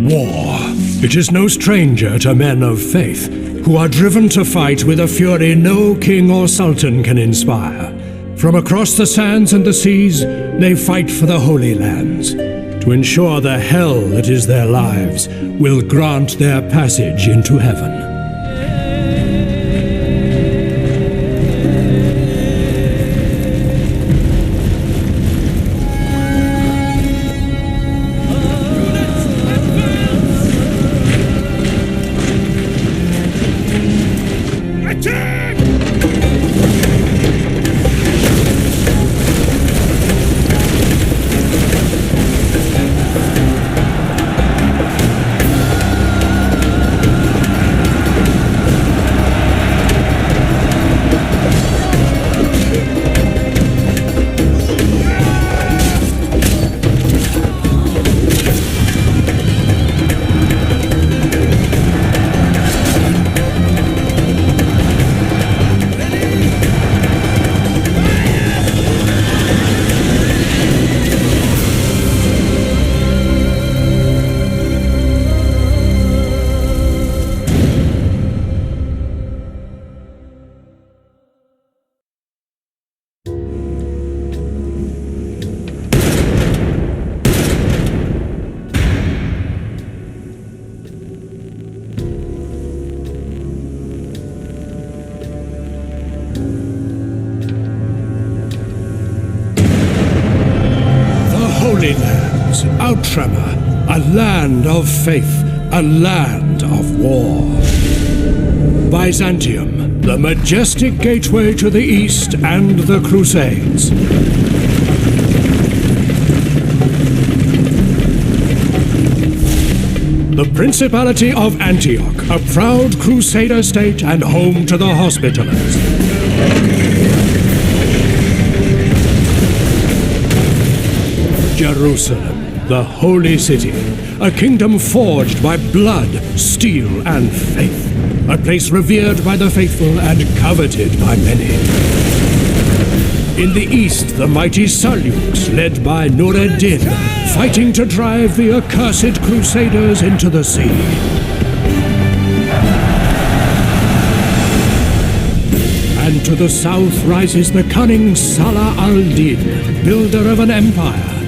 War. It is no stranger to men of faith, who are driven to fight with a fury no king or sultan can inspire. From across the sands and the seas, they fight for the Holy Lands, to ensure the hell that is their lives will grant their passage into heaven. Holy Lands, Outremer, a land of faith, a land of war. Byzantium, the majestic gateway to the East and the Crusades. The Principality of Antioch, a proud Crusader state and home to the Hospitallers. Jerusalem, the holy city, a kingdom forged by blood, steel, and faith. A place revered by the faithful and coveted by many. In the east, the mighty Seljuks, led by Nur ad-Din, fighting to drive the accursed Crusaders into the sea. And to the south rises the cunning Salah al-Din, builder of an empire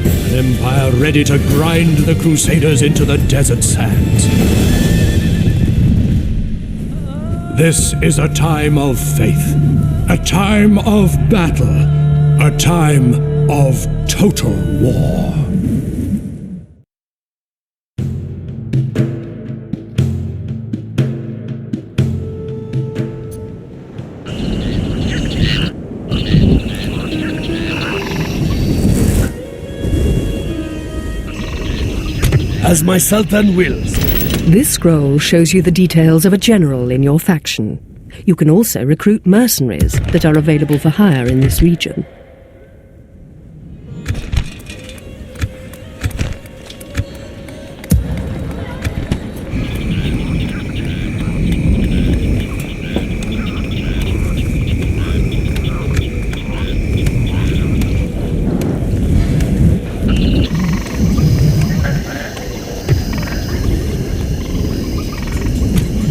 ready to grind the Crusaders into the desert sands. This is a time of faith, a time of battle, a time of total war. As my Sultan wills. This scroll shows you the details of a general in your faction. You can also recruit mercenaries that are available for hire in this region.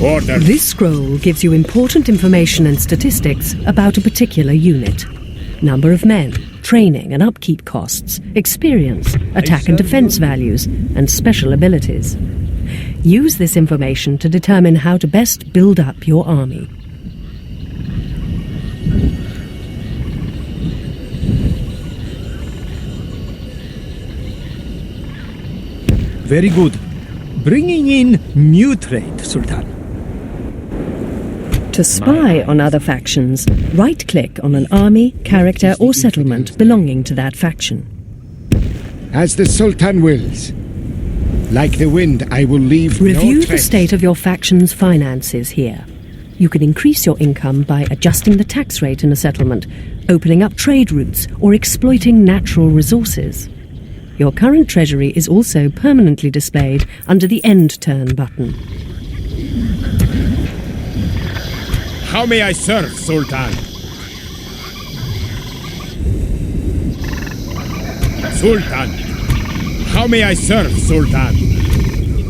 Order. This scroll gives you important information and statistics about a particular unit. Number of men, training and upkeep costs, experience, attack and defense values, and special abilities. Use this information to determine how to best build up your army. Very good. Bringing in new trade, Sultan. To spy on other factions, right-click on an army, character or settlement belonging to that faction. As the Sultan wills. Like the wind, I will leave Review no the trace. state of your faction's finances here. You can increase your income by adjusting the tax rate in a settlement, opening up trade routes, or exploiting natural resources. Your current treasury is also permanently displayed under the End Turn button. How may I serve, Sultan? Sultan! How may I serve, Sultan?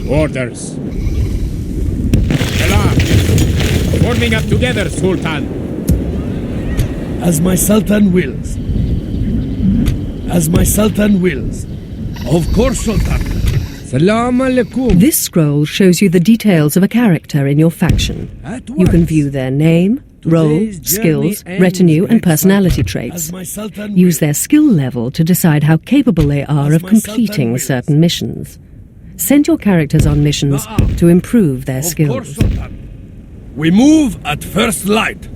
Orders. Salam! Forming up together, Sultan! As my Sultan wills. As my Sultan wills. Of course, Sultan. Salam alaikum. This scroll shows you the details of a character in your faction. At You can once. view their name, role, Today's journey skills, ends, retinue, and Great personality Sultan. traits. As my Sultan Use wills. their skill level to decide how capable they are As of my Sultan completing wills. certain missions. Send your characters on missions Na'am. to improve their Of course, skills. Sultan. We move at first light.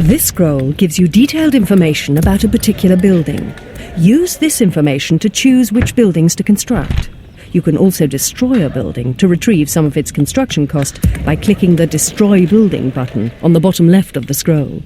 This scroll gives you detailed information about a particular building. Use this information to choose which buildings to construct. You can also destroy a building to retrieve some of its construction cost by clicking the Destroy Building button on the bottom left of the scroll.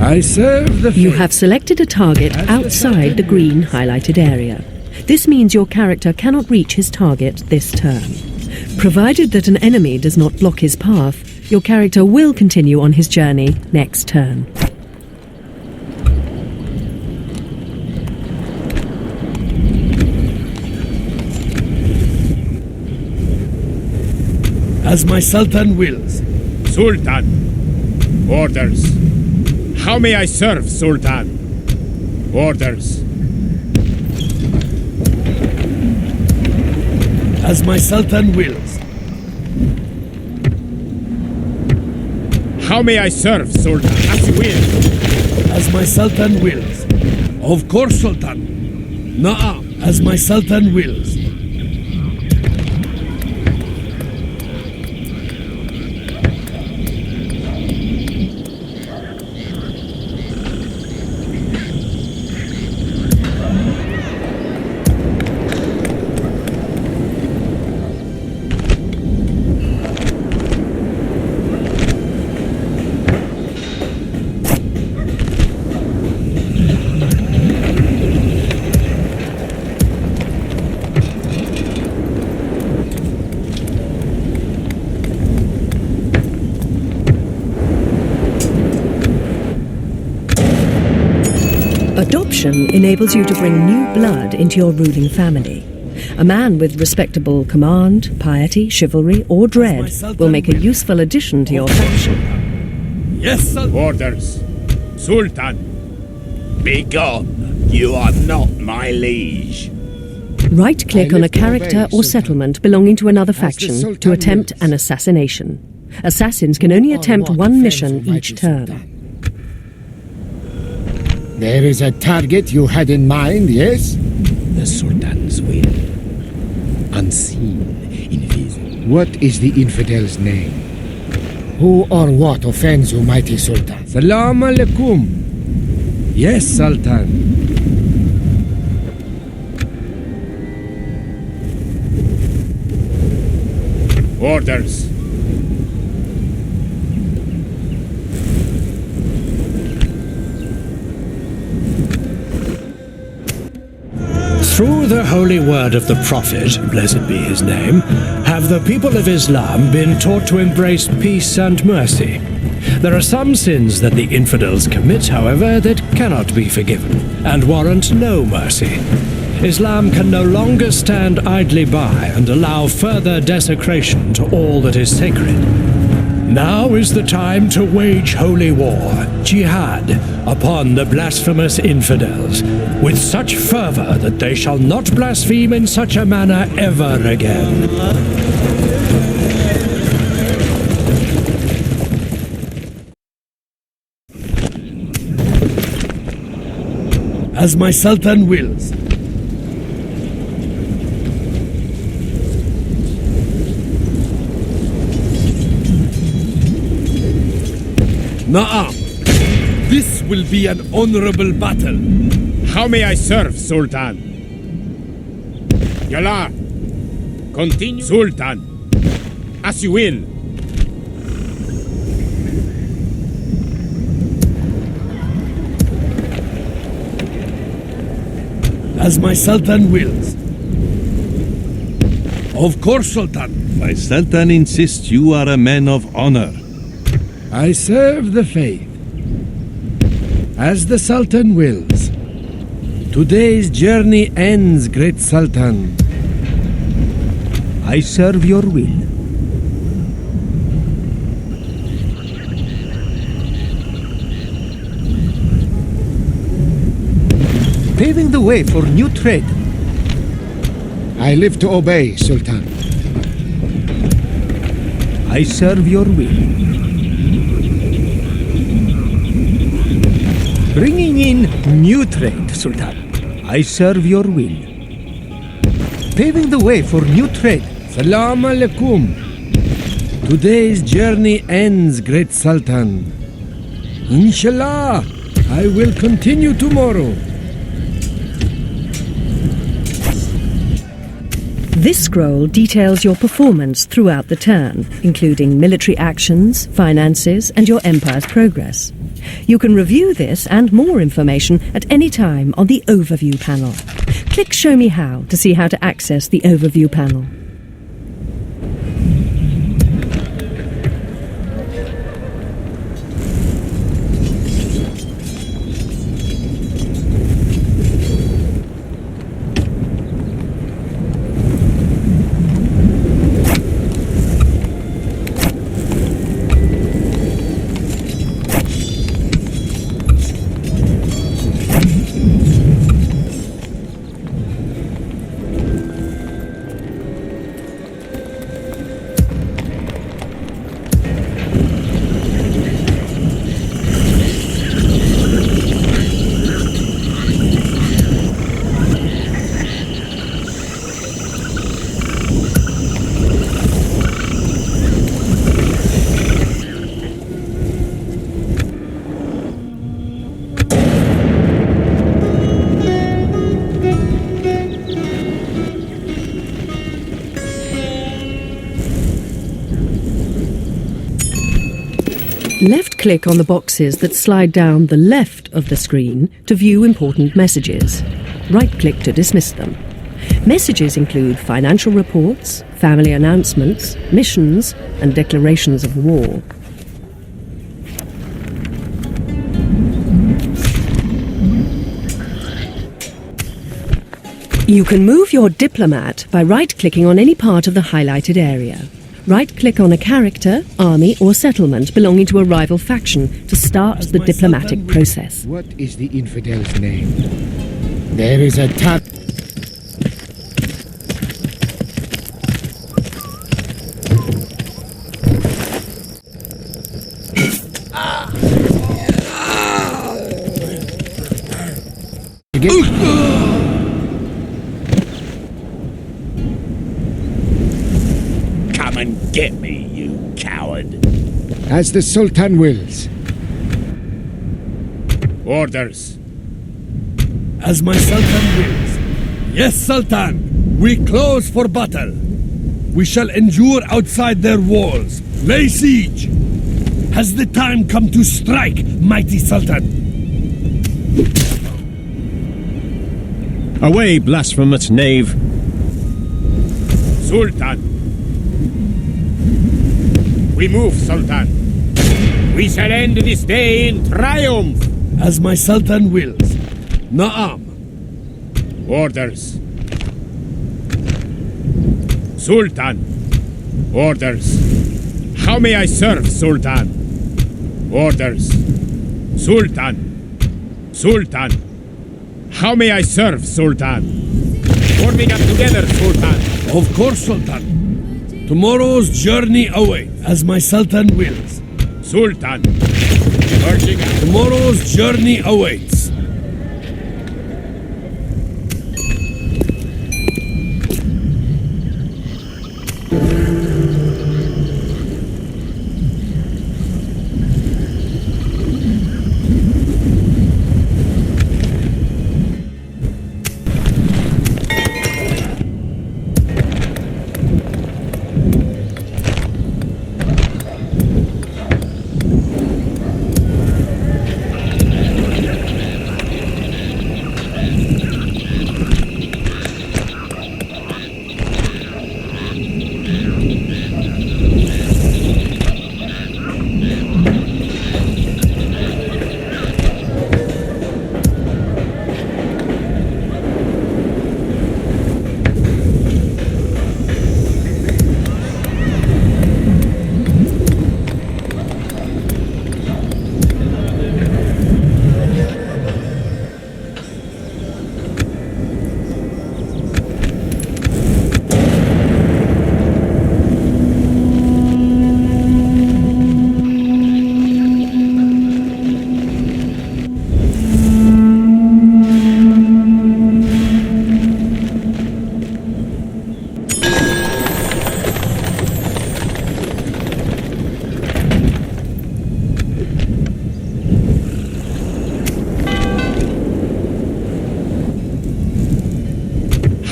I serve the You faith. have selected a target outside the green highlighted area. This means your character cannot reach his target this turn. Provided that an enemy does not block his path, your character will continue on his journey next turn. As my Sultan wills. Sultan! Orders. How may I serve, Sultan? Orders. As my Sultan wills. How may I serve, Sultan? As you will. As my Sultan wills. Of course, Sultan. Na'am. As my Sultan wills. Adoption enables you to bring new blood into your ruling family. A man with respectable command, piety, chivalry, or dread will make a useful addition to your faction. Yes, Sultan. Orders. Sultan. Begone! You are not my liege. Right-click I on a live to obey, character or Sultan. settlement belonging to another the faction Sultan to attempt wills. an assassination. Assassins can only Or attempt what one offends mission Almighty each turn. Sultan? There is a target you had in mind, yes? The Sultan's will. Unseen, invisible. What is the infidel's name? Who or what offends you, mighty Sultan? Salam alaikum. Yes, Sultan. Orders. Through the holy word of the Prophet, blessed be his name, have the people of Islam been taught to embrace peace and mercy. There are some sins that the infidels commit, however, that cannot be forgiven, and warrant no mercy. Islam can no longer stand idly by and allow further desecration to all that is sacred. Now is the time to wage holy war, jihad, upon the blasphemous infidels, with such fervor that they shall not blaspheme in such a manner ever again. As my Sultan wills. Na'am. This will be an honorable battle. How may I serve, Sultan? Yala. Continue. Sultan. As you will. As my Sultan wills. Of course, Sultan. My Sultan insists you are a man of honor. I serve the faith. As the Sultan wills. Today's journey ends, great Sultan. I serve your will. Paving the way for new trade. I live to obey, Sultan. I serve your will. Bringing in new trade, Sultan. I serve your will. Paving the way for new trade. Salam alaikum. Today's journey ends, great Sultan. Inshallah, I will continue tomorrow. This scroll details your performance throughout the turn, including military actions, finances, and your empire's progress. You can review this and more information at any time on the Overview panel. Click Show Me How to see how to access the Overview panel. Left-click on the boxes that slide down the left of the screen to view important messages. Right-click to dismiss them. Messages include financial reports, family announcements, missions, and declarations of war. You can move your diplomat by right-clicking on any part of the highlighted area. Right-click on a character, army, or settlement belonging to a rival faction to start the diplomatic process. What is the infidel's name? There is a tap. Come and get me, you coward. As the Sultan wills. Orders. As my Sultan wills. Yes, Sultan. We close for battle. We shall endure outside their walls. Lay siege. Has the time come to strike, mighty Sultan? Away, blasphemous knave! Sultan. We move, Sultan. We shall end this day in triumph. As my Sultan wills. Na'am. Orders. Sultan. Orders. How may I serve, Sultan? Orders. Sultan. Sultan. How may I serve, Sultan? Forming up together, Sultan. Of course, Sultan. Tomorrow's journey awaits, as my Sultan wills. Sultan. Urging out. Tomorrow's journey awaits.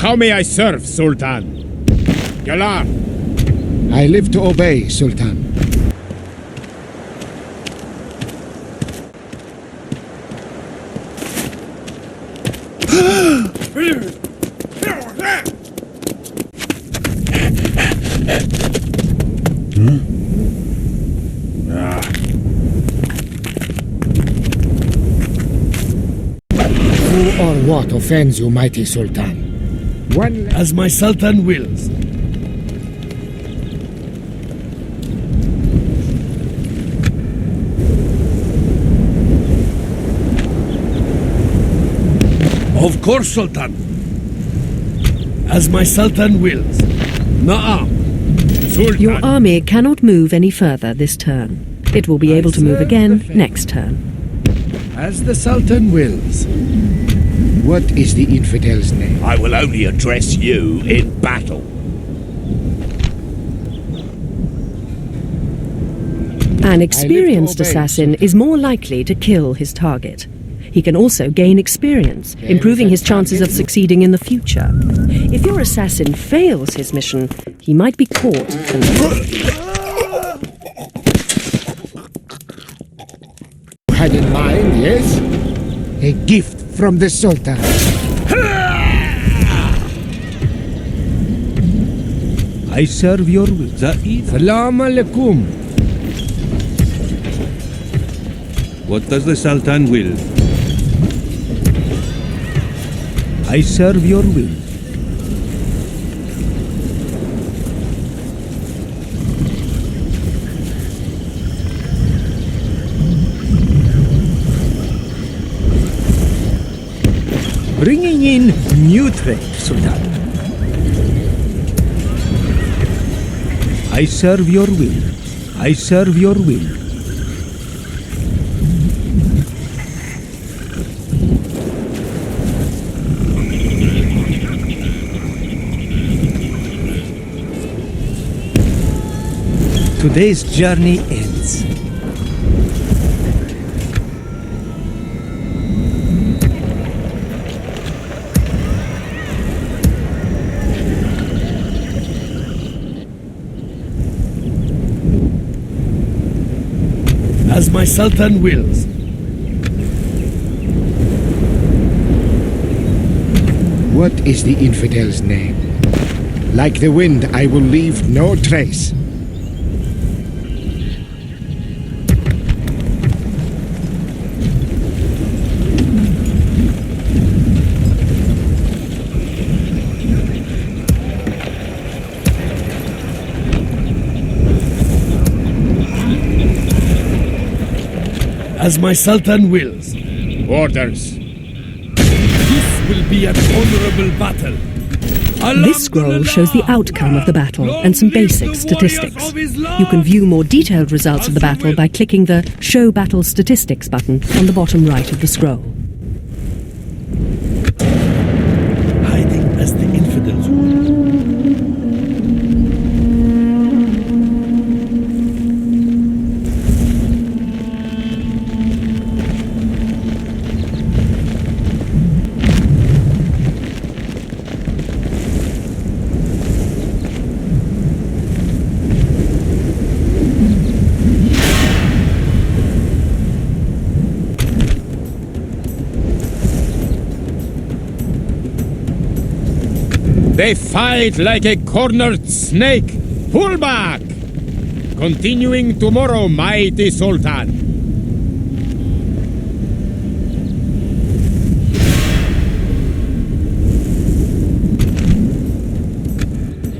How may I serve, Sultan? Galar! I live to obey, Sultan. Who or what offends you, mighty Sultan? As my Sultan wills. Of course, Sultan. As my Sultan wills. Na'am. Sultan. Your army cannot move any further this turn. It will be able to move again next turn. As the Sultan wills. What is the infidel's name? I will only address you in battle. An experienced obey. assassin is more likely to kill his target. He can also gain experience, improving his chances of succeeding in the future. If your assassin fails his mission, he might be caught and... Had in mind, yes? A gift from the Sultan. I serve your will. Zaid. Salam alaikum. What does the Sultan will? I serve your will. Bringing in new trade, Sultan. I serve your will. I serve your will. Today's journey ends. As my Sultan wills. What is the infidel's name? Like the wind, I will leave no trace. As my Sultan wills. Orders. This will be an honorable battle. This scroll shows the outcome of the battle and some basic statistics. You can view more detailed results of the battle by clicking the Show Battle Statistics button on the bottom right of the scroll. Hiding as the infidels would. They fight like a cornered snake. Pull back! Continuing tomorrow, mighty Sultan.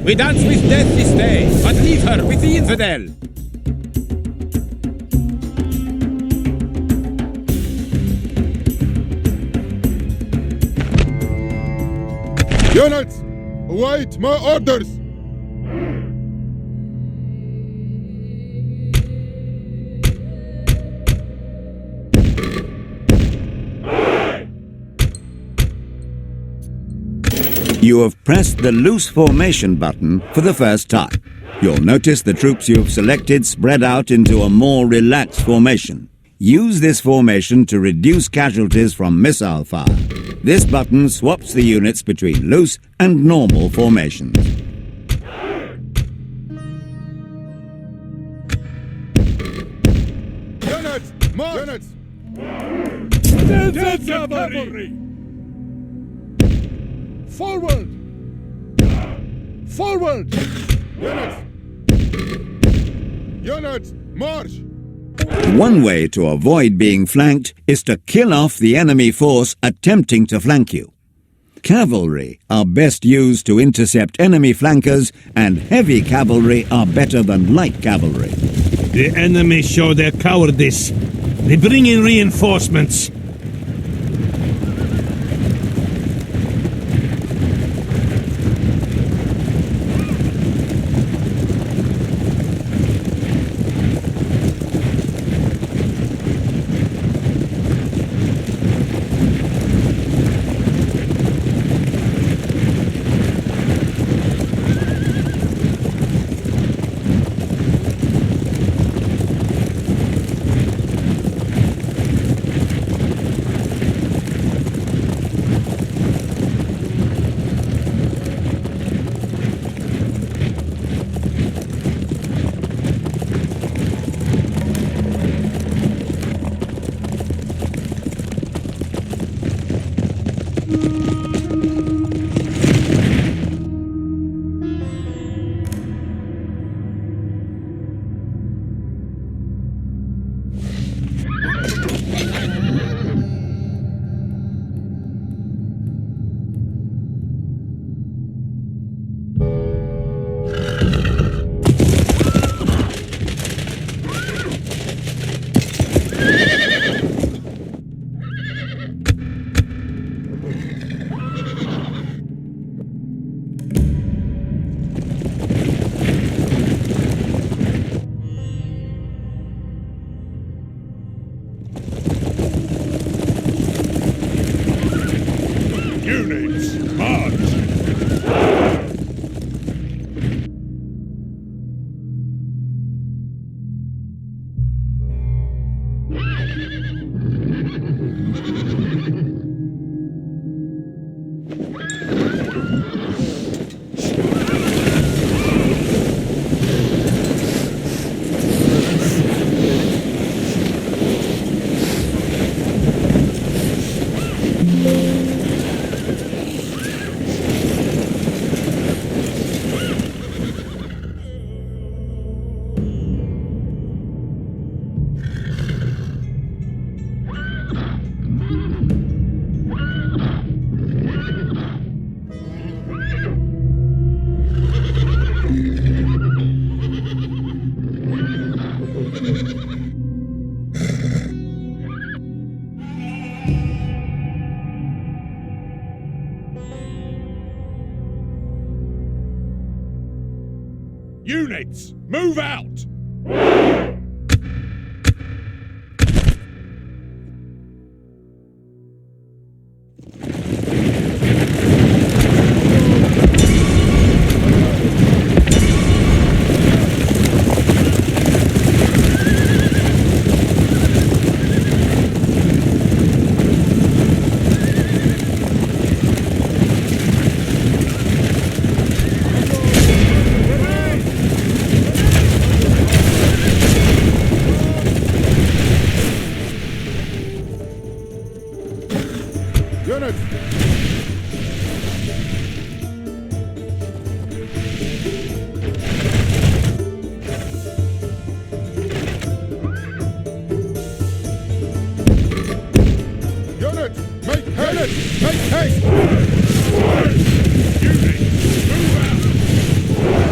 We dance with death this day, but leave her with the infidel. Units, await my orders! You have pressed the loose formation button for the first time. You'll notice the troops you've selected spread out into a more relaxed formation. Use this formation to reduce casualties from missile fire. This button swaps the units between loose and normal formations. Units! March! Units! Dead cavalry! Forward! Forward! Units! Units! March! One way to avoid being flanked is to kill off the enemy force attempting to flank you. Cavalry are best used to intercept enemy flankers, and heavy cavalry are better than light cavalry. The enemy show their cowardice. They bring in reinforcements. Units, march! Units, move out! Units! Units! Make haste! Make haste! Units, move out! Units!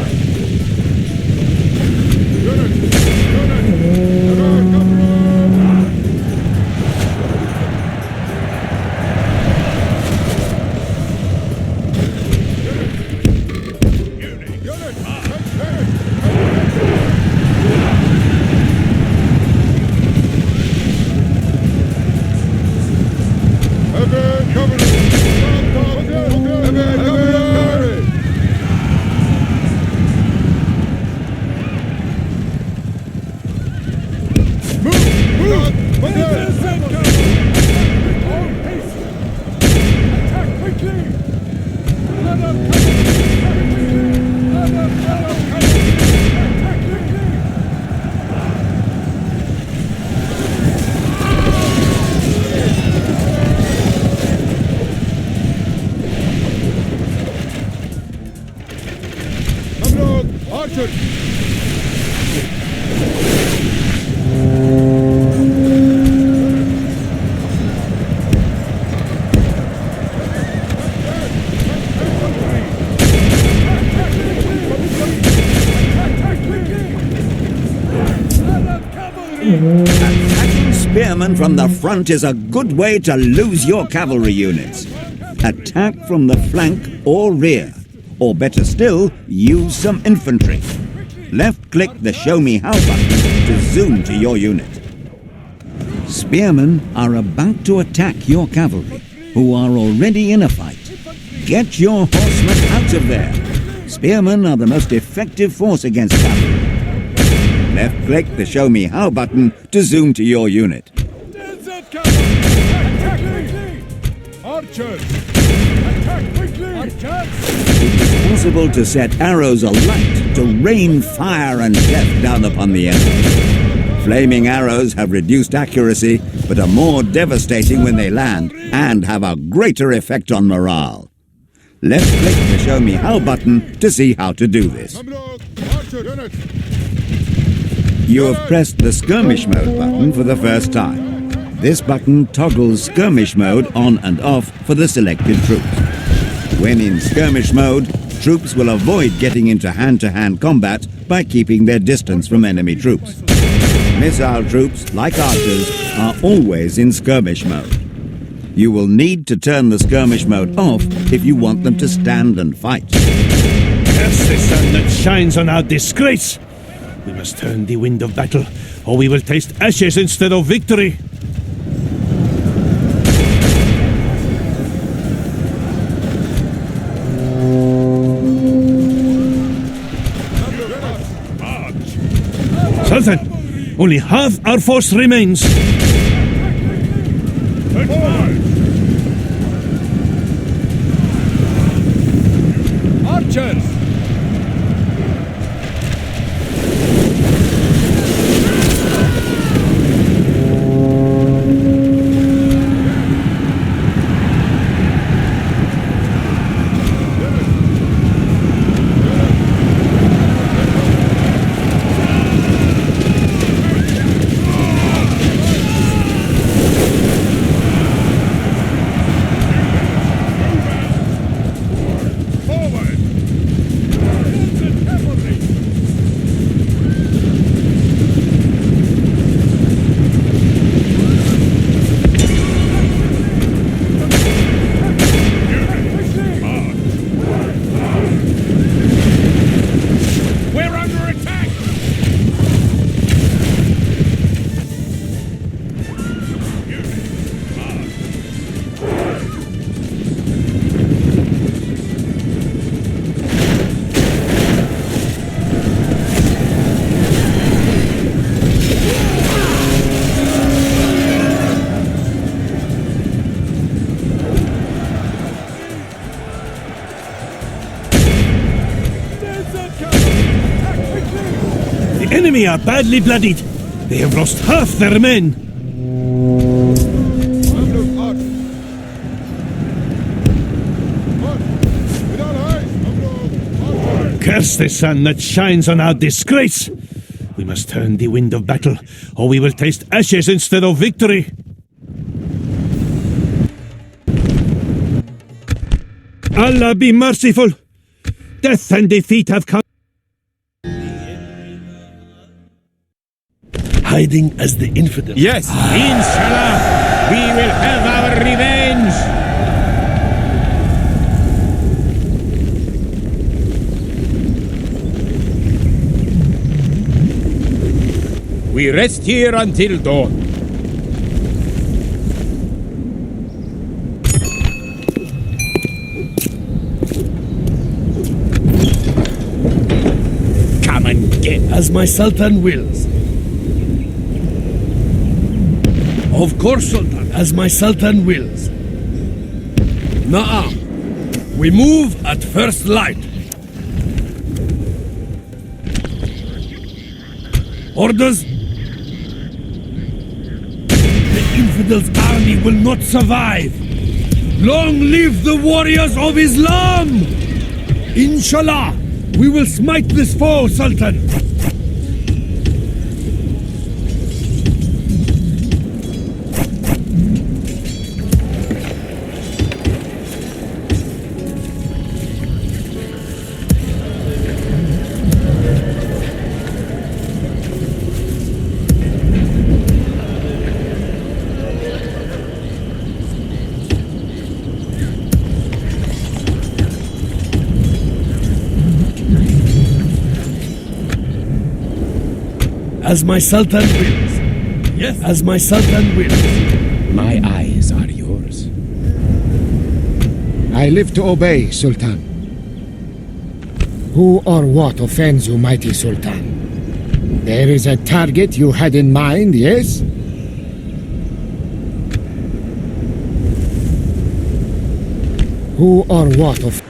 Units! Come! Heavy cavalry! Attacking spearmen from the front is a good way to lose your cavalry units. Attack from the flank or rear. Or better still, use some infantry. Left-click the Show Me How button to zoom to your unit. Spearmen are about to attack your cavalry, who are already in a fight. Get your horsemen out of there. Spearmen are the most effective force against cavalry. Left-click the Show Me How button to zoom to your unit. Archers! Attack quickly! Archers! It is possible to set arrows alight to rain fire and death down upon the enemy. Flaming arrows have reduced accuracy, but are more devastating when they land and have a greater effect on morale. Left-click the Show Me How button to see how to do this. Archer units! You have pressed the Skirmish Mode button for the first time. This button toggles Skirmish Mode on and off for the selected troops. When in Skirmish Mode, troops will avoid getting into hand-to-hand combat by keeping their distance from enemy troops. Missile troops, like archers, are always in Skirmish Mode. You will need to turn the Skirmish Mode off if you want them to stand and fight. Curse the sun that shines on our disgrace! We must turn the wind of battle, or we will taste ashes instead of victory. Sultan, only half our force remains. Archers! The enemy are badly bloodied. They have lost half their men. Curse the sun that shines on our disgrace! We must turn the wind of battle, or we will taste ashes instead of victory. Allah be merciful! Death and defeat have come. Hiding as the infidel. Yes, inshallah, we will have our revenge! We rest here until dawn. Come and get As my Sultan wills. Of course, Sultan, as my Sultan wills. Na'am. We move at first light. Orders? The infidels' army will not survive. Long live the warriors of Islam! Inshallah! We will smite this foe, Sultan! As my Sultan wills. Yes, as my Sultan wills. My eyes are yours. I live to obey, Sultan. Who or what offends you, mighty Sultan? There is a target you had in mind, yes? Who or what of...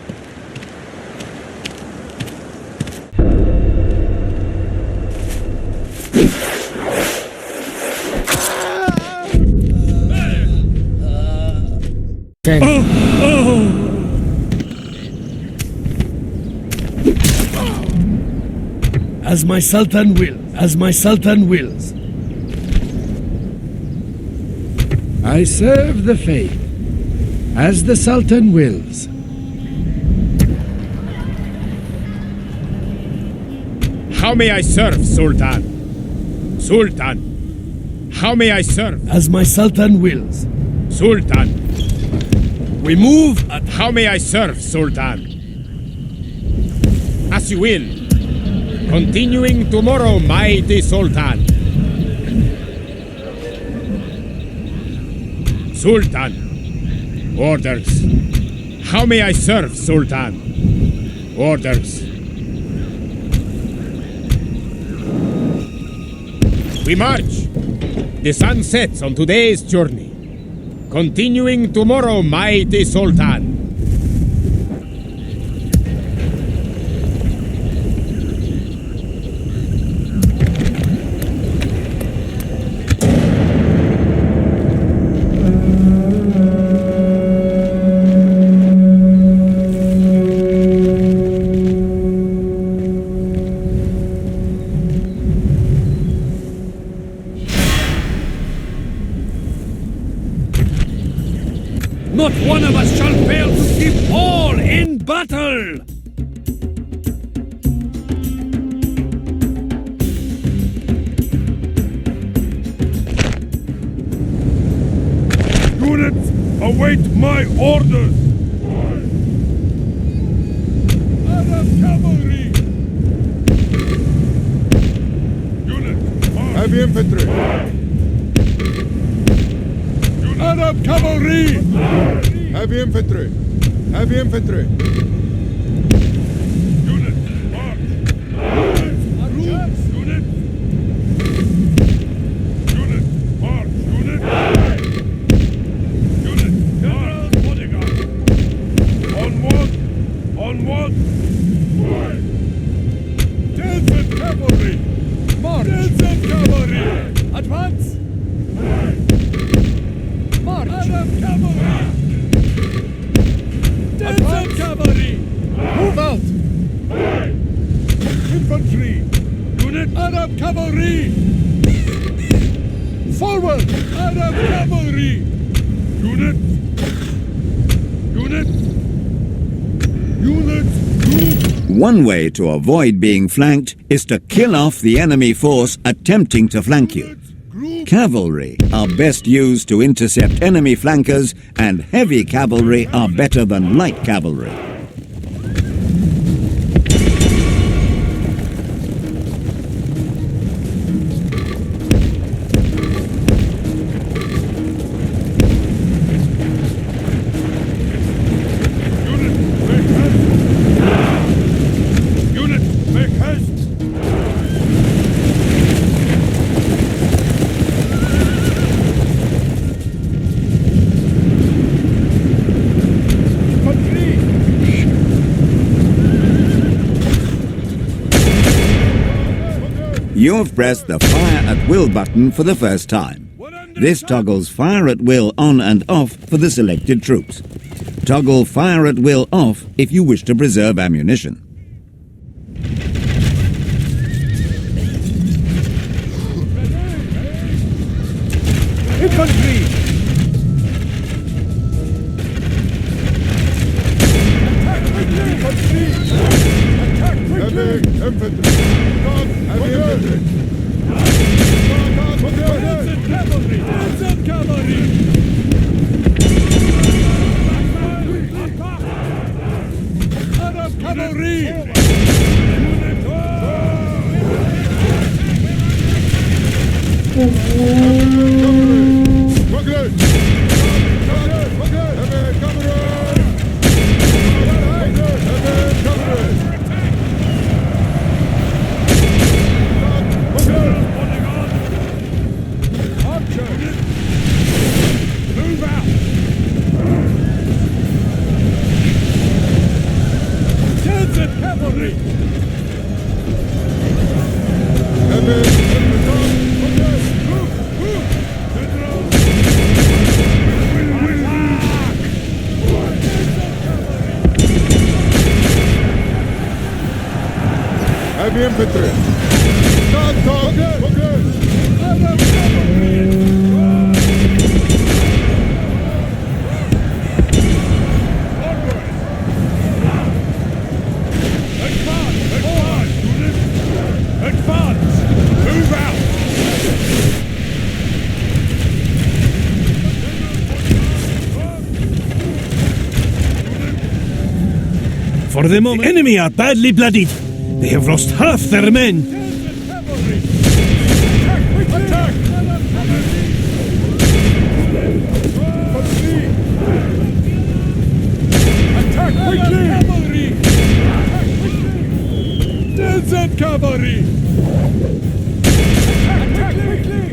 As my Sultan will, as my Sultan wills. I serve the faith, as the Sultan wills. How may I serve, Sultan? Sultan, how may I serve? As my Sultan wills. Sultan, We move at... how may I serve, Sultan? As you will. Continuing tomorrow, mighty Sultan. Sultan. Orders. How may I serve, Sultan? Orders. We march. The sun sets on today's journey. Continuing tomorrow, mighty Sultan. Not one of us shall fail to keep all in battle! Units, await my orders! Arab cavalry! Units, heavy infantry! Arab cavalry! Heavy infantry! Heavy infantry! Units, march! Units, units! Units, march! Units! Units, General bodyguard! Onward! Onward! Desert cavalry! March! Desert cavalry! Advance! March! Arab cavalry! Desert cavalry! Move out! Infantry! Unit! Arab cavalry! Forward! Arab cavalry! Unit! Unit! Unit! Move! One way to avoid being flanked is to kill off the enemy force attempting to flank you. Cavalry are best used to intercept enemy flankers, and heavy cavalry are better than light cavalry. Unit, make haste! You have pressed the Fire at Will button for the first time. This toggles Fire at Will on and off for the selected troops. Toggle Fire at Will off if you wish to preserve ammunition. Infantry! Start heavy infantry! Cavalry! Cavalry! Arab cavalry! Heavy infantry! Start talk! Advance! Move out! For the moment, the enemy are badly bloodied. They have lost half their men. Attack! Attack quickly! Desert cavalry! Attack quickly!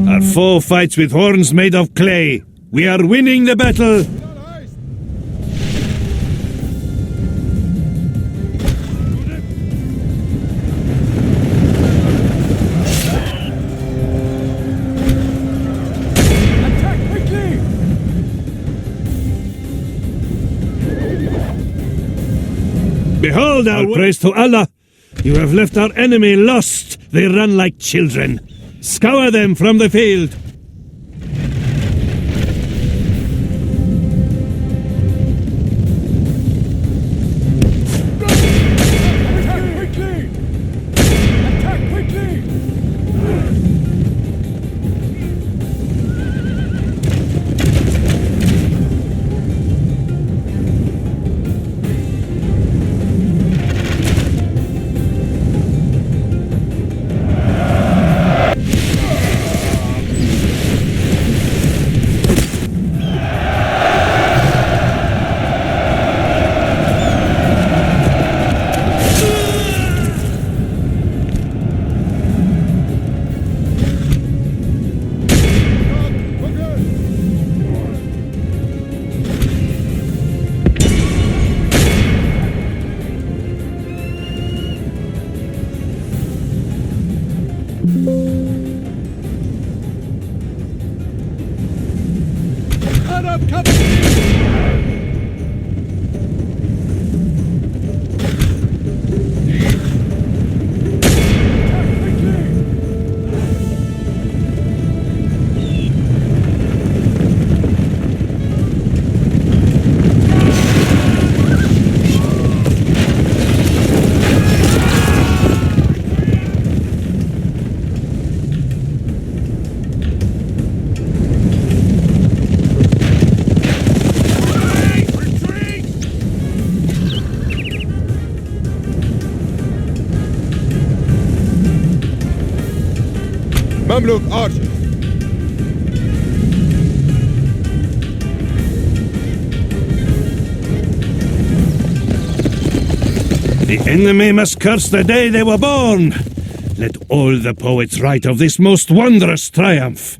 Our foe fights with horns made of clay. We are winning the battle. Attack quickly! Behold our praise to Allah. You have left our enemy lost. They run like children. Scour them from the field. Attack quickly! Attack quickly! Arab cavalry! Mamluk archers! The enemy must curse the day they were born. Let all the poets write of this most wondrous triumph.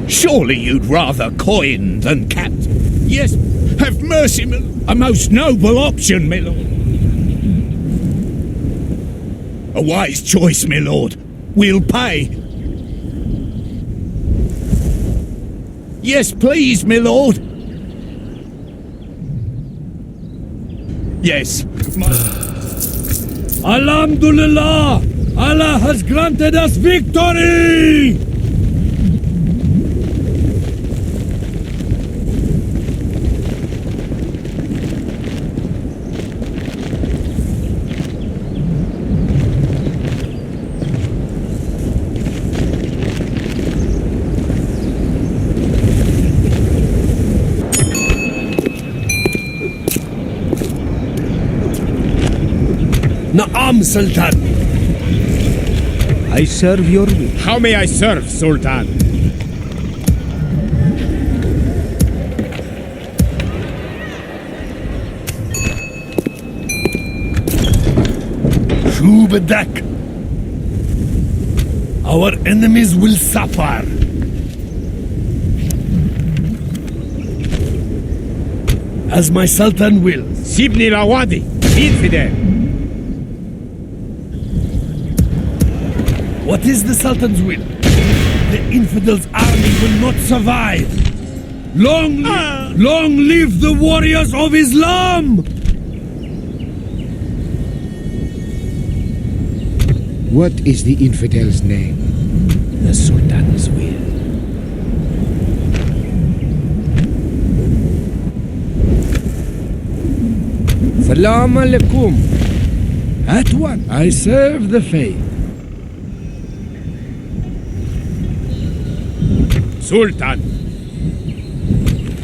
Surely you'd rather coin than captain. Yes, Have mercy, my lord. A most noble option, my lord. A wise choice, my lord. We'll pay. Yes, please, my lord. Yes. Alhamdulillah! Allah has granted us victory! Na'am, Sultan. I serve your will. How may I serve, Sultan? Shubadak. Our enemies will suffer. As my Sultan wills. Sibni Rawadi, infidel. What is the Sultan's will? The infidels' army will not survive. Long live the warriors of Islam! What is the infidel's name? The Sultan's will. Salam alaikum. At one, I serve the faith. Sultan.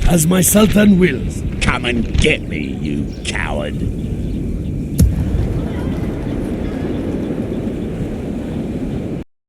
As my Sultan wills. Come and get me, you coward.